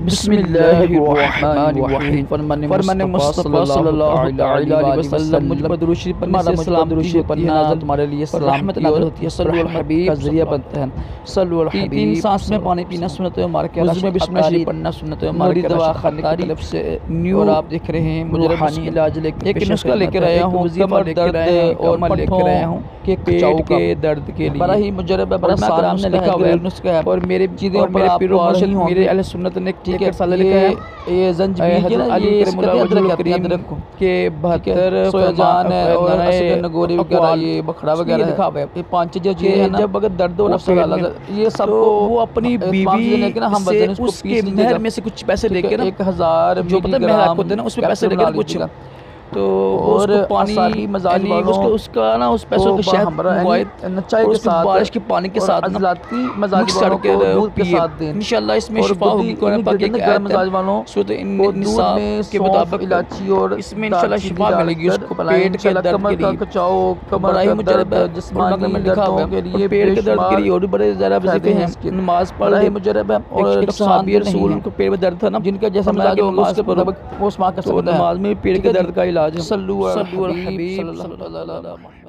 بسم اللہ الرحمن الرحیم فرمان مصطفیٰ صلی اللہ علیہ وسلم مجھ پر درود شریف پڑھنے سے سلامتی پڑھنا تمہارے لیے رحمت نازل ہوتی ہے۔ صلو علی الحبیب کا ذریعہ بنتا ہے۔ صلو علی الحبیب۔ 3 سانس میں پانی پینا سنت ہے ہمارے کیا وضو میں بسم اللہ شریف پڑھنا سنت ہے ہماری دوا خانے کی طرف سے نیو، اور آپ دیکھ رہے ہیں روحانی علاج لے کے ایک نسخہ لے کر آیا ہوں، کمر درد اور لے کر آیا ہوں کہ پیٹ کے درد کے لیے بڑا ہی مجرب ہے، بڑا سارا نے لکھا ہوا نسخہ ہے اور میرے چیزیں میرے پیروں مرشد میرے اہل سنت نے ٹھیک ہے سال لکھا ہے۔ یہ زنجبیل کے علی کریم اللہ کریم کے 72 فرمان ہے اور اسد نگوری وغیرہ یہ بکھڑا وغیرہ لکھا ہوا ہے۔ یہ 5 جو چیزیں ہیں جب اگر درد ہو یہ سب وہ اپنی بیوی سے اس کے مہر میں سے کچھ پیسے لے کے 1000 جو پتہ مہر آپ کو دینا اس میں پیسے لے کے کچھ تو اور پانی مزاجی اس کا نا اس پیسوں کے شہد موائد نچائی کے ساتھ بارش کے پانی کے ساتھ عضلاتی مزاج والوں کو دودھ کے ساتھ دیں انشاءاللہ اس میں شفا ہوگی۔ قرآن پاک کی آیت مزاج والوں سورۃ النساء کے مطابق الائچی اور اس میں انشاءاللہ شفا ملے گی اس کو پیٹ کے درد کے لیے کچاؤ کمر کا درد جسمانی دردوں کے لیے پیٹ کے درد کے لیے اور بھی بڑے زیادہ وظیفے ہیں۔ نماز پڑھ رہے مجرب ہے اور ایک صحابی رسول کو پیٹ میں درد تھا نا جن کا جیسا مزاج ہو اس کے مطابق وہ سما کر سکتا ہے۔ نماز میں پیٹ کے درد کا علاج صلو علی الحبیب صلی اللہ علیہ وسلم۔